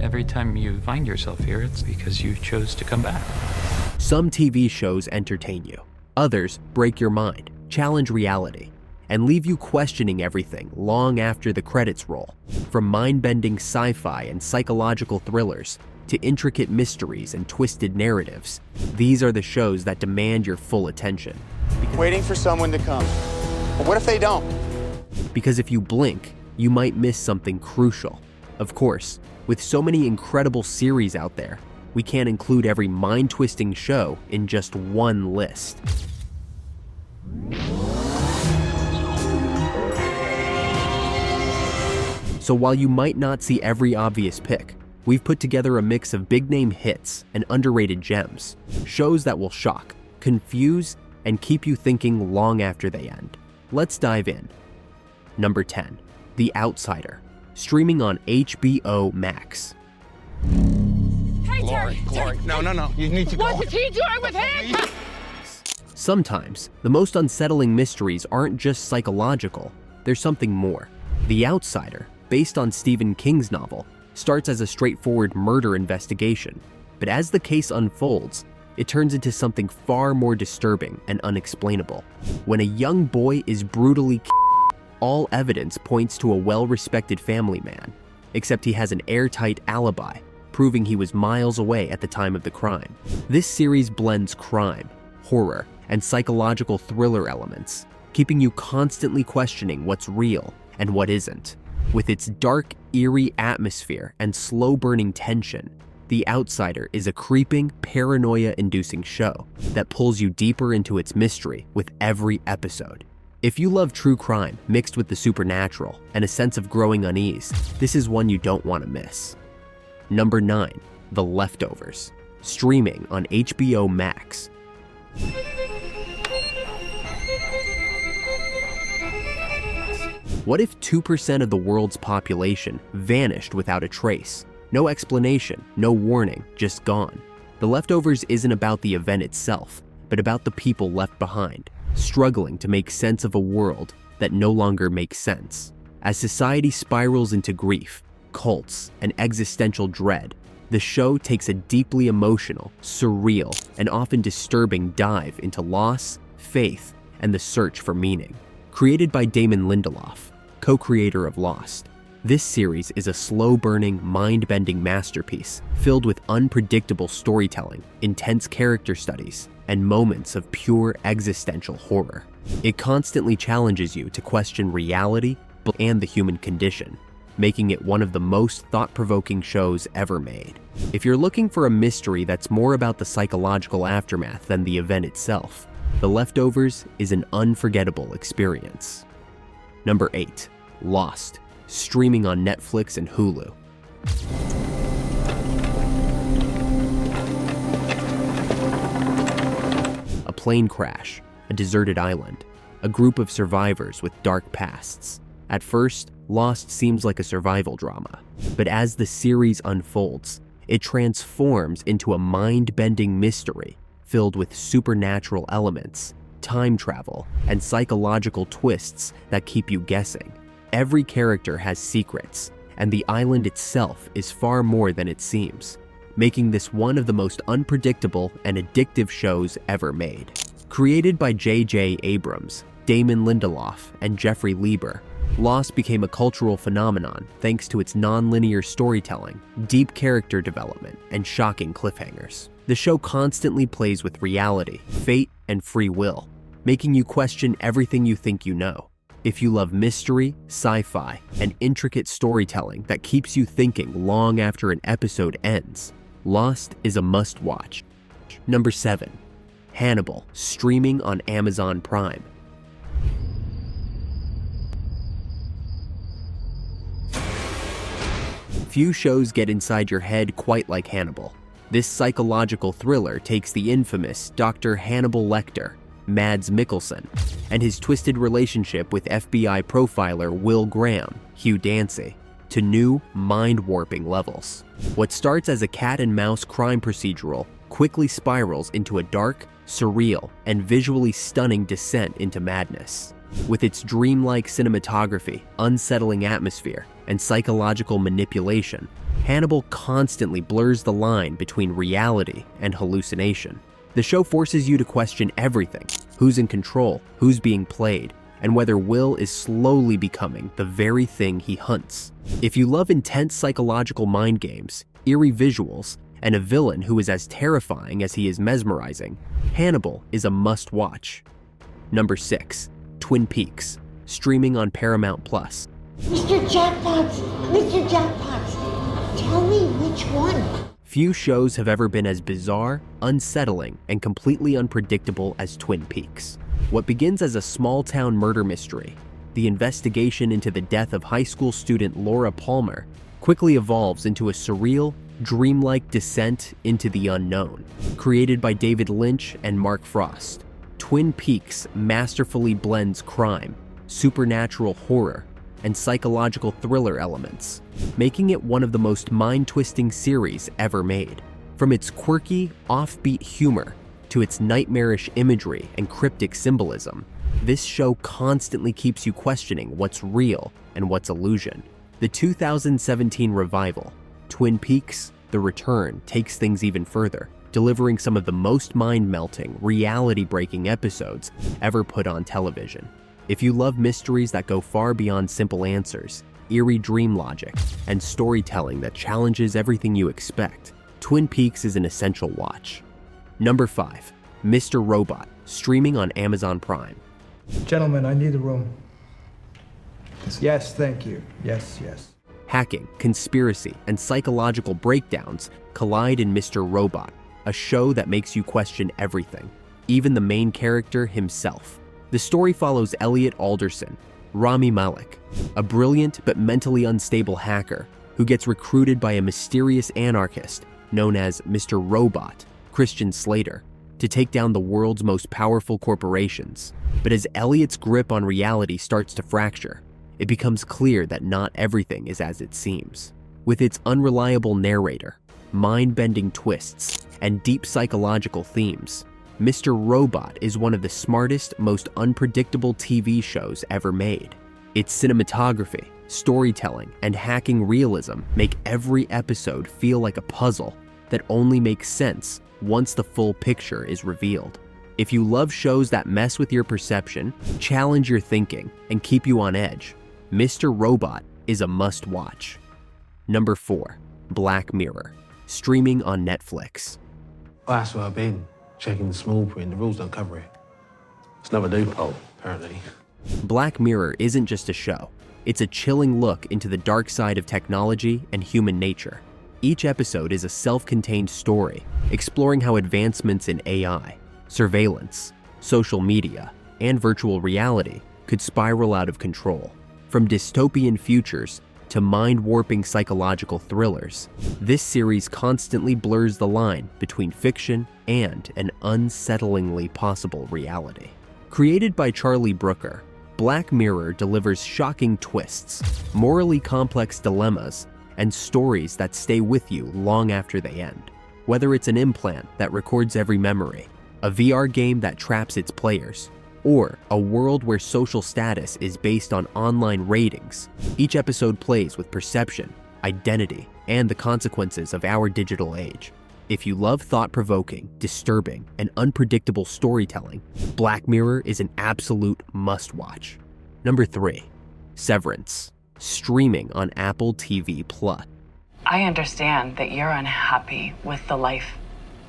every time you find yourself here, it's because you chose to come back. Some TV shows entertain you. Others break your mind, challenge reality, and leave you questioning everything long after the credits roll. From mind-bending sci-fi and psychological thrillers to intricate mysteries and twisted narratives, these are the shows that demand your full attention. Waiting for someone to come. But what if they don't? Because if you blink, you might miss something crucial. Of course, with so many incredible series out there, we can't include every mind-twisting show in just one list. So while you might not see every obvious pick, we've put together a mix of big-name hits and underrated gems, shows that will shock, confuse, and keep you thinking long after they end. Let's dive in. Number 10, The Outsider, streaming on HBO Max. Hey, Terry! No. You need to go. What is he doing with him? Sometimes, the most unsettling mysteries aren't just psychological, there's something more. The Outsider, based on Stephen King's novel, starts as a straightforward murder investigation, but as the case unfolds, it turns into something far more disturbing and unexplainable. When a young boy is brutally killed, all evidence points to a well-respected family man, except he has an airtight alibi, proving he was miles away at the time of the crime. This series blends crime, horror, and psychological thriller elements, keeping you constantly questioning what's real and what isn't. With its dark, eerie atmosphere and slow-burning tension, The Outsider is a creeping, paranoia-inducing show that pulls you deeper into its mystery with every episode. If you love true crime mixed with the supernatural and a sense of growing unease, this is one you don't want to miss. Number 9, The Leftovers, streaming on HBO Max. What if 2% of the world's population vanished without a trace? No explanation, no warning, just gone. The Leftovers isn't about the event itself, but about the people left behind, struggling to make sense of a world that no longer makes sense. As society spirals into grief, cults, and existential dread, the show takes a deeply emotional, surreal, and often disturbing dive into loss, faith, and the search for meaning. Created by Damon Lindelof, co-creator of Lost, this series is a slow-burning, mind-bending masterpiece filled with unpredictable storytelling, intense character studies, and moments of pure existential horror. It constantly challenges you to question reality and the human condition, making it one of the most thought-provoking shows ever made. If you're looking for a mystery that's more about the psychological aftermath than the event itself, The Leftovers is an unforgettable experience. Number 8, Lost, streaming on Netflix and Hulu. A plane crash, a deserted island, a group of survivors with dark pasts. At first, Lost seems like a survival drama, but as the series unfolds, it transforms into a mind-bending mystery filled with supernatural elements, time travel, and psychological twists that keep you guessing. Every character has secrets, and the island itself is far more than it seems, making this one of the most unpredictable and addictive shows ever made. Created by J.J. Abrams, Damon Lindelof, and Jeffrey Lieber, Lost became a cultural phenomenon thanks to its non-linear storytelling, deep character development, and shocking cliffhangers. The show constantly plays with reality, fate, and free will, making you question everything you think you know. If you love mystery, sci-fi, and intricate storytelling that keeps you thinking long after an episode ends, Lost is a must-watch. Number 7, Hannibal, streaming on Amazon Prime. Few shows get inside your head quite like Hannibal. This psychological thriller takes the infamous Dr. Hannibal Lecter, Mads Mikkelsen, and his twisted relationship with FBI profiler Will Graham, Hugh Dancy, to new, mind-warping levels. What starts as a cat-and-mouse crime procedural quickly spirals into a dark, surreal, and visually stunning descent into madness. With its dreamlike cinematography, unsettling atmosphere, and psychological manipulation, Hannibal constantly blurs the line between reality and hallucination. The show forces you to question everything: who's in control, who's being played, and whether Will is slowly becoming the very thing he hunts. If you love intense psychological mind games, eerie visuals, and a villain who is as terrifying as he is mesmerizing, Hannibal is a must-watch. Number 6. Twin Peaks, streaming on Paramount+. Mr. Jackpots! Mr. Jackpots! Tell me which one. Few shows have ever been as bizarre, unsettling, and completely unpredictable as Twin Peaks. What begins as a small-town murder mystery, the investigation into the death of high school student Laura Palmer, quickly evolves into a surreal, dreamlike descent into the unknown. Created by David Lynch and Mark Frost, Twin Peaks masterfully blends crime, supernatural horror, and psychological thriller elements, making it one of the most mind-twisting series ever made. From its quirky, offbeat humor to its nightmarish imagery and cryptic symbolism, this show constantly keeps you questioning what's real and what's illusion. The 2017 revival, Twin Peaks: The Return, takes things even further, delivering some of the most mind-melting, reality-breaking episodes ever put on television. If you love mysteries that go far beyond simple answers, eerie dream logic, and storytelling that challenges everything you expect, Twin Peaks is an essential watch. Number 5. Mr. Robot, streaming on Amazon Prime. Gentlemen, I need a room. Yes, thank you. Yes, yes. Hacking, conspiracy, and psychological breakdowns collide in Mr. Robot, a show that makes you question everything, even the main character himself. The story follows Elliot Alderson, Rami Malek, a brilliant but mentally unstable hacker who gets recruited by a mysterious anarchist known as Mr. Robot, Christian Slater, to take down the world's most powerful corporations. But as Elliot's grip on reality starts to fracture, it becomes clear that not everything is as it seems. With its unreliable narrator, mind-bending twists, and deep psychological themes, Mr. Robot is one of the smartest, most unpredictable TV shows ever made. Its cinematography, storytelling, and hacking realism make every episode feel like a puzzle that only makes sense once the full picture is revealed. If you love shows that mess with your perception, challenge your thinking, and keep you on edge, Mr. Robot is a must-watch. Number 4. Black Mirror, streaming on Netflix. Oh, that's where I've been. Checking the small print. The rules don't cover it. It's another loophole, apparently. Black Mirror isn't just a show. It's a chilling look into the dark side of technology and human nature. Each episode is a self-contained story, exploring how advancements in AI, surveillance, social media, and virtual reality could spiral out of control. From dystopian futures to mind-warping psychological thrillers, this series constantly blurs the line between fiction and an unsettlingly possible reality. Created by Charlie Brooker, Black Mirror delivers shocking twists, morally complex dilemmas, and stories that stay with you long after they end. Whether it's an implant that records every memory, a VR game that traps its players, or a world where social status is based on online ratings, each episode plays with perception, identity, and the consequences of our digital age. If you love thought-provoking, disturbing, and unpredictable storytelling, Black Mirror is an absolute must-watch. Number 3. Severance, streaming on Apple TV+. I understand that you're unhappy with the life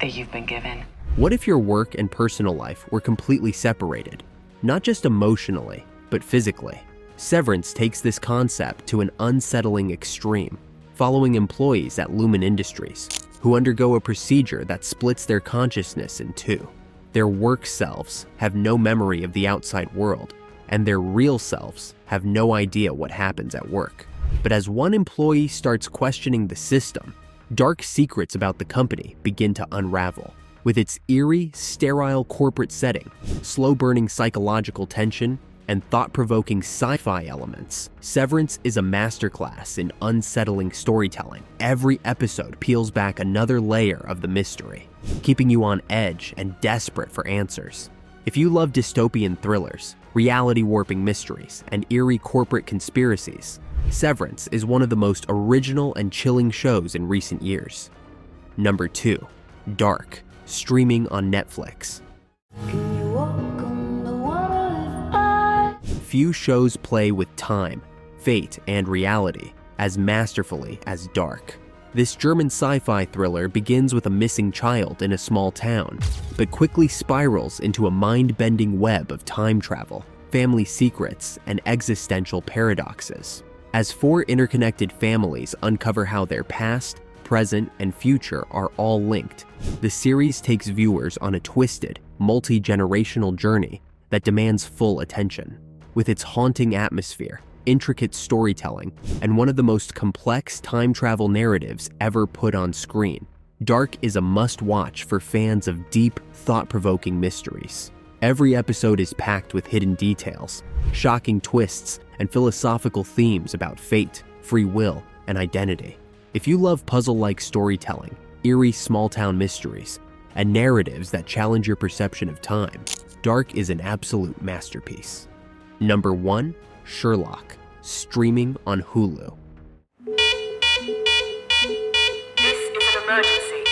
that you've been given. What if your work and personal life were completely separated? Not just emotionally, but physically. Severance takes this concept to an unsettling extreme, following employees at Lumen Industries, who undergo a procedure that splits their consciousness in two. Their work selves have no memory of the outside world, and their real selves have no idea what happens at work. But as one employee starts questioning the system, dark secrets about the company begin to unravel. With its eerie, sterile corporate setting, slow-burning psychological tension, and thought-provoking sci-fi elements, Severance is a masterclass in unsettling storytelling. Every episode peels back another layer of the mystery, keeping you on edge and desperate for answers. If you love dystopian thrillers, reality-warping mysteries, and eerie corporate conspiracies, Severance is one of the most original and chilling shows in recent years. Number 2. Dark, streaming on Netflix. Few shows play with time, fate, and reality as masterfully as Dark. This German sci-fi thriller begins with a missing child in a small town, but quickly spirals into a mind-bending web of time travel, family secrets, and existential paradoxes. As 4 interconnected families uncover how their past, present, and future are all linked, the series takes viewers on a twisted, multi-generational journey that demands full attention. With its haunting atmosphere, intricate storytelling, and one of the most complex time travel narratives ever put on screen, Dark is a must-watch for fans of deep, thought-provoking mysteries. Every episode is packed with hidden details, shocking twists, and philosophical themes about fate, free will, and identity. If you love puzzle-like storytelling, eerie small-town mysteries, and narratives that challenge your perception of time, Dark is an absolute masterpiece. Number 1. Sherlock, streaming on Hulu. This is an emergency.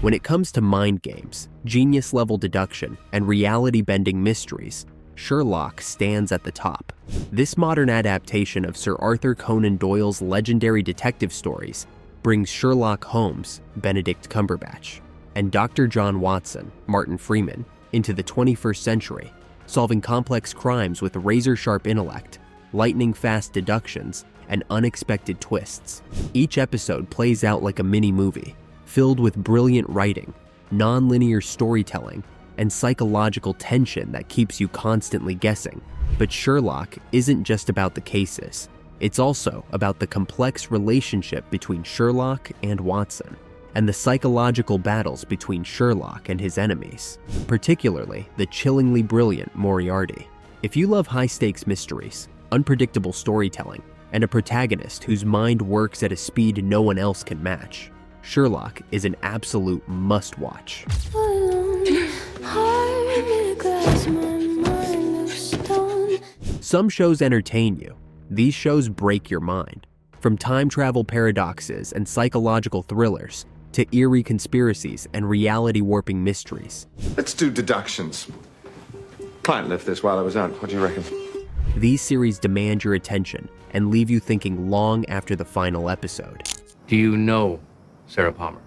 When it comes to mind games, genius-level deduction, and reality-bending mysteries, Sherlock stands at the top. This modern adaptation of Sir Arthur Conan Doyle's legendary detective stories brings Sherlock Holmes, Benedict Cumberbatch, and Dr. John Watson, Martin Freeman, into the 21st century, solving complex crimes with razor-sharp intellect, lightning-fast deductions, and unexpected twists. Each episode plays out like a mini-movie, filled with brilliant writing, non-linear storytelling, and psychological tension that keeps you constantly guessing. But Sherlock isn't just about the cases. It's also about the complex relationship between Sherlock and Watson, and the psychological battles between Sherlock and his enemies, particularly the chillingly brilliant Moriarty. If you love high-stakes mysteries, unpredictable storytelling, and a protagonist whose mind works at a speed no one else can match, Sherlock is an absolute must-watch. Some shows entertain you. These shows break your mind. From time travel paradoxes and psychological thrillers to eerie conspiracies and reality-warping mysteries. Let's do deductions. Client left this while I was out. What do you reckon? These series demand your attention and leave you thinking long after the final episode. Do you know Sarah Palmer?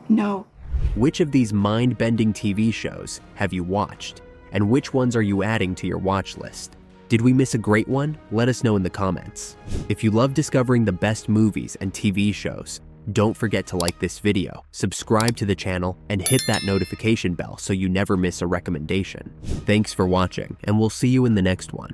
No. Which of these mind-bending TV shows have you watched? And which ones are you adding to your watch list? Did we miss a great one? Let us know in the comments. If you love discovering the best movies and TV shows, don't forget to like this video, subscribe to the channel, and hit that notification bell so you never miss a recommendation. Thanks for watching, and we'll see you in the next one.